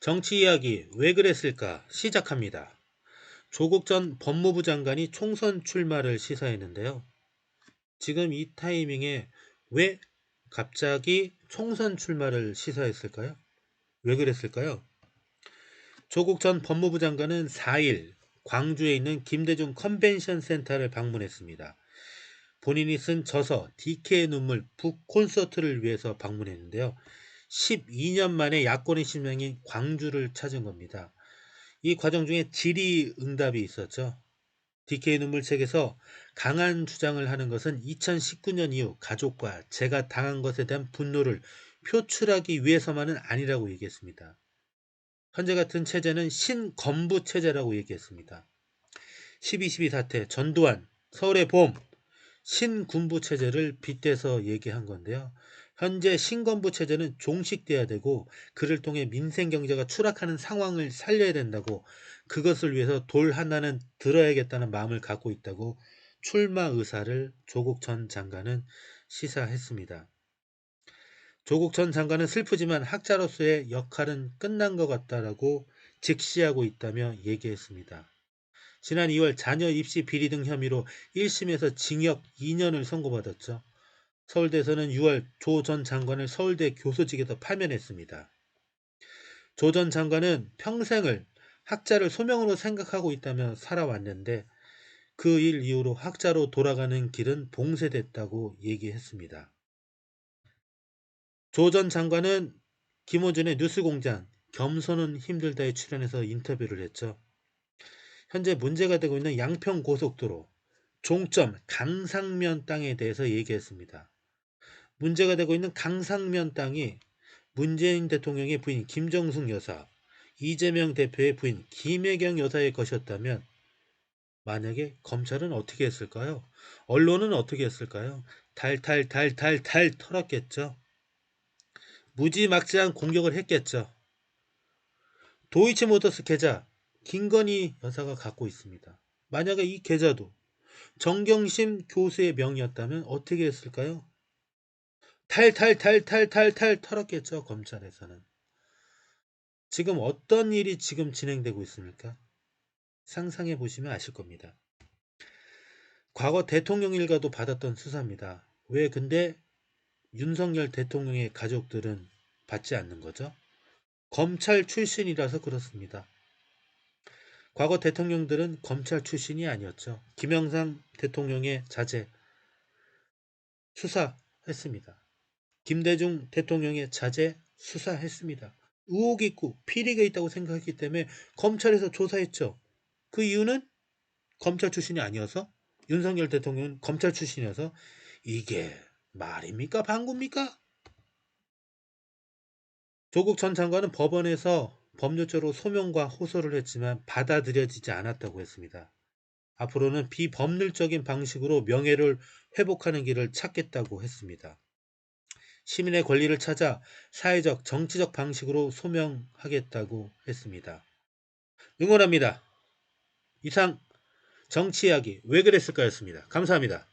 정치 이야기 왜 그랬을까 시작합니다. 조국 전 법무부 장관이 총선 출마를 시사했는데요. 지금 이 타이밍에 왜 갑자기 총선 출마를 시사했을까요? 왜 그랬을까요? 조국 전 법무부 장관은 4일 광주에 있는 김대중 컨벤션 센터를 방문했습니다. 본인이 쓴 저서 DK의 눈물 북 콘서트를 위해서 방문했는데요. 12년 만에 야권의 신명인 광주를 찾은 겁니다. 이 과정 중에 질의응답이 있었죠. DK 눈물 책에서 강한 주장을 하는 것은 2019년 이후 가족과 제가 당한 것에 대한 분노를 표출하기 위해서만은 아니라고 얘기했습니다. 현재 같은 체제는 신건부 체제라고 얘기했습니다. 12.12 사태, 전두환, 서울의 봄, 신군부 체제를 빗대서 얘기한 건데요. 현재 신건부 체제는 종식돼야 되고 그를 통해 민생 경제가 추락하는 상황을 살려야 된다고, 그것을 위해서 돌 하나는 들어야겠다는 마음을 갖고 있다고 출마 의사를 조국 전 장관은 시사했습니다. 조국 전 장관은 슬프지만 학자로서의 역할은 끝난 것 같다라고 직시하고 있다며 얘기했습니다. 지난 2월 자녀 입시 비리 등 혐의로 1심에서 징역 2년을 선고받았죠. 서울대에서는 6월 조 전 장관을 서울대 교수직에서 파면했습니다. 조 전 장관은 평생을 학자를 소명으로 생각하고 있다며 살아왔는데 그 일 이후로 학자로 돌아가는 길은 봉쇄됐다고 얘기했습니다. 조 전 장관은 김어준의 뉴스공장 겸손은 힘들다에 출연해서 인터뷰를 했죠. 현재 문제가 되고 있는 양평고속도로 종점 강상면 땅에 대해서 얘기했습니다. 문제가 되고 있는 강상면 땅이 문재인 대통령의 부인 김정숙 여사, 이재명 대표의 부인 김혜경 여사의 것이었다면 만약에 검찰은 어떻게 했을까요? 언론은 어떻게 했을까요? 달달달달달 털었겠죠. 무지막지한 공격을 했겠죠. 도이치모터스 계좌 김건희 여사가 갖고 있습니다. 만약에 이 계좌도 정경심 교수의 명의였다면 어떻게 했을까요? 탈탈탈탈탈탈 털었겠죠. 검찰에서는. 지금 어떤 일이 지금 진행되고 있습니까? 상상해 보시면 아실 겁니다. 과거 대통령 일가도 받았던 수사입니다. 왜 근데 윤석열 대통령의 가족들은 받지 않는 거죠? 검찰 출신이라서 그렇습니다. 과거 대통령들은 검찰 출신이 아니었죠. 김영삼 대통령의 자제 수사했습니다. 김대중 대통령의 자제 수사했습니다. 의혹이 있고 피리가 있다고 생각했기 때문에 검찰에서 조사했죠. 그 이유는 검찰 출신이 아니어서, 윤석열 대통령은 검찰 출신이어서. 이게 말입니까? 방구입니까? 조국 전 장관은 법원에서 법률적으로 소명과 호소를 했지만 받아들여지지 않았다고 했습니다. 앞으로는 비법률적인 방식으로 명예를 회복하는 길을 찾겠다고 했습니다. 시민의 권리를 찾아 사회적, 정치적 방식으로 소명하겠다고 했습니다. 응원합니다. 이상 정치 이야기 왜 그랬을까였습니다. 감사합니다.